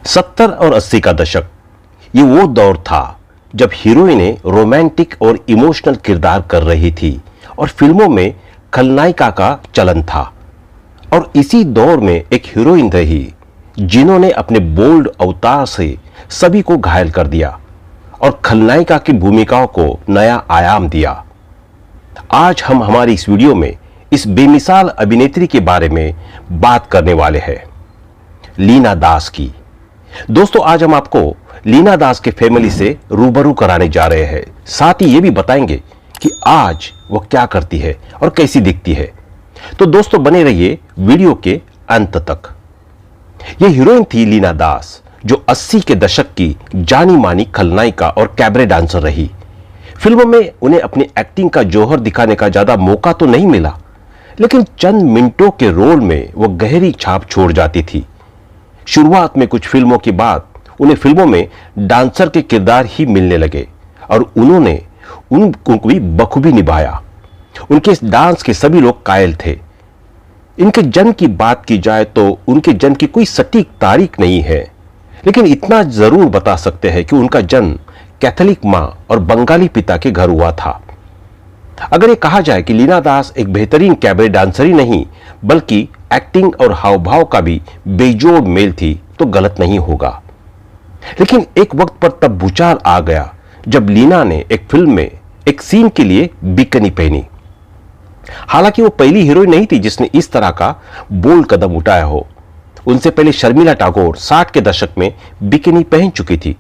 70 और 80 का दशक, ये वो दौर था जब हीरोइनें रोमांटिक और इमोशनल किरदार कर रही थी और फिल्मों में खलनायिका का चलन था। और इसी दौर में एक हीरोइन रही जिन्होंने अपने बोल्ड अवतार से सभी को घायल कर दिया और खलनायिका की भूमिकाओं को नया आयाम दिया। आज हम हमारी इस वीडियो में इस बेमिसाल अभिनेत्री के बारे में बात करने वाले हैं, लीना दास की। दोस्तों, आज हम आपको लीना दास के फैमिली से रूबरू कराने जा रहे हैं। साथ ही ये भी बताएंगे कि आज वो क्या करती है और कैसी दिखती है। तो दोस्तों, बने रहिए वीडियो के अंत तक। ये हीरोइन थी लीना दास, जो 80 के दशक की जानी मानी खलनायिका और कैबरे डांसर रही। फिल्मों में उन्हें अपनी एक्टिंग का जौहर दिखाने का ज्यादा मौका तो नहीं मिला, लेकिन चंद मिनटों के रोल में वो गहरी छाप छोड़ जाती थी। शुरुआत में कुछ फिल्मों के बाद उन्हें फिल्मों में डांसर के किरदार ही मिलने लगे और उन्होंने उनको भी बखूबी निभाया। उनके इस डांस के सभी लोग कायल थे। इनके जन्म की बात की जाए तो उनके जन्म की कोई सटीक तारीख नहीं है, लेकिन इतना जरूर बता सकते हैं कि उनका जन्म कैथोलिक मां और बंगाली पिता के घर हुआ था। अगर ये कहा जाए कि लीना दास एक बेहतरीन कैबरे डांसर ही नहीं बल्कि एक्टिंग और हाव भाव का भी बेजोड़ मेल थी तो गलत नहीं होगा। लेकिन एक वक्त पर तब भूचाल आ गया जब लीना ने एक फिल्म में एक सीन के लिए बिकनी पहनी। हालांकि वो पहली हीरोइन नहीं थी जिसने इस तरह का बोल्ड कदम उठाया हो। उनसे पहले शर्मिला टैगोर 60 के दशक में बिकनी पहन चुकी थी,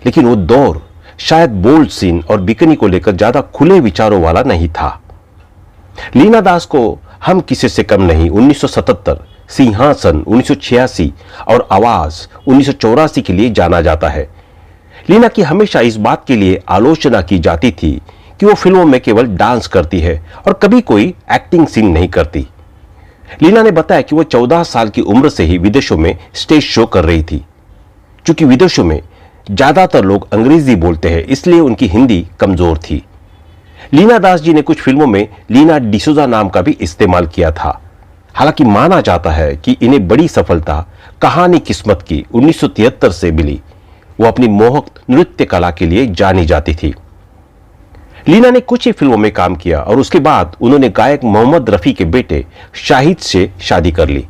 लेकिन वो दौर शायद बोल्ड सीन और बिकनी को लेकर ज्यादा खुले विचारों वाला नहीं था। लीना दास को हम किसी से कम नहीं 1977, सिंहासन 1986 और आवाज 1984 के लिए जाना जाता है। लीना की हमेशा इस बात के लिए आलोचना की जाती थी कि वो फिल्मों में केवल डांस करती है और कभी कोई एक्टिंग सीन नहीं करती। लीना ने बताया कि वो 14 साल की उम्र से ही विदेशों में स्टेज शो कर रही थी। क्योंकि विदेशों में ज्यादातर लोग अंग्रेजी बोलते हैं, इसलिए उनकी हिंदी कमजोर थी। लीना दास जी ने कुछ फिल्मों में लीना डिसूजा नाम का भी इस्तेमाल किया था। हालांकि माना जाता है कि इन्हें बड़ी सफलता कहानी किस्मत की 1973 से मिली। वो अपनी मोहक नृत्य कला के लिए जानी जाती थी। लीना ने कुछ ही फिल्मों में काम किया और उसके बाद उन्होंने गायक मोहम्मद रफी के बेटे शाहिद से शादी कर ली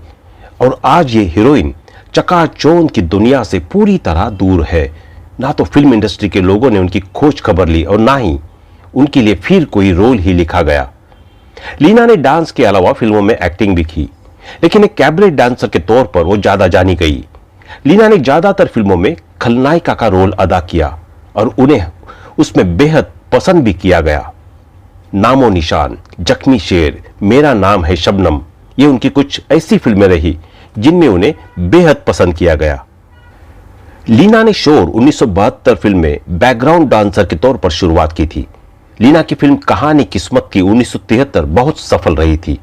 और आज ये हीरोइन चकाचौंध की दुनिया से पूरी तरह दूर है। ना तो फिल्म इंडस्ट्री के लोगों ने उनकी खोज खबर ली और ना ही उनके लिए फिर कोई रोल ही लिखा गया। लीना ने डांस के अलावा फिल्मों में एक्टिंग भी की, लेकिन एक कैबरे डांसर के तौर पर वो ज्यादा जानी गई। लीना ने ज्यादातर फिल्मों में खलनायिका का रोल अदा किया और उन्हें उसमें बेहद पसंद भी किया गया। नामो निशान, जख्मी शेर, मेरा नाम है शबनम, ये उनकी कुछ ऐसी फिल्में रही जिनमें उन्हें बेहद पसंद किया गया। लीना ने शोर 1972 फिल्म में बैकग्राउंड डांसर के तौर पर शुरुआत की थी। लीना की फिल्म कहानी किस्मत की 1973 बहुत सफल रही थी।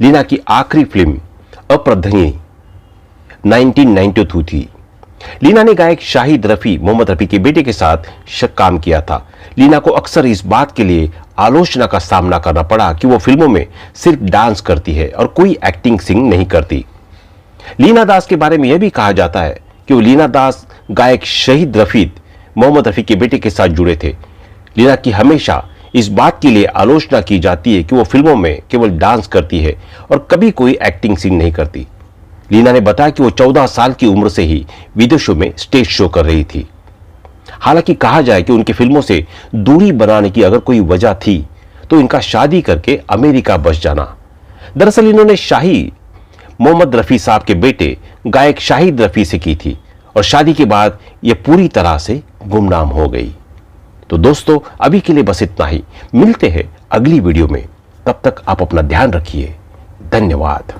लीना की आखिरी फिल्म अप्रधनी 1992 थी। लीना ने गायक शाहिद रफी, मोहम्मद रफी के बेटे के साथ काम किया था। लीना को अक्सर इस बात के लिए आलोचना का सामना करना पड़ा कि वो फिल्मों में सिर्फ डांस करती है और कोई एक्टिंग सीन नहीं करती। लीना दास के बारे में यह भी कहा जाता है कि वो लीना दास गायक शहीद रफी, मोहम्मद रफी के बेटे के साथ जुड़े थे। लीना की हमेशा इस बात के लिए आलोचना की जाती है कि वो फिल्मों में केवल डांस करती है और कभी कोई एक्टिंग सीन नहीं करती। लीना ने बताया कि वो 14 साल की उम्र से ही विदेशों में स्टेज शो कर रही थी। हालांकि कहा जाए कि उनकी फिल्मों से दूरी बनाने की अगर कोई वजह थी तो इनका शादी करके अमेरिका बस जाना। दरअसल इन्होंने शाही मोहम्मद रफी साहब के बेटे गायक शाहिद रफी से की थी और शादी के बाद यह पूरी तरह से गुमनाम हो गई। तो दोस्तों, अभी के लिए बस इतना ही। मिलते हैं अगली वीडियो में। तब तक आप अपना ध्यान रखिए। धन्यवाद।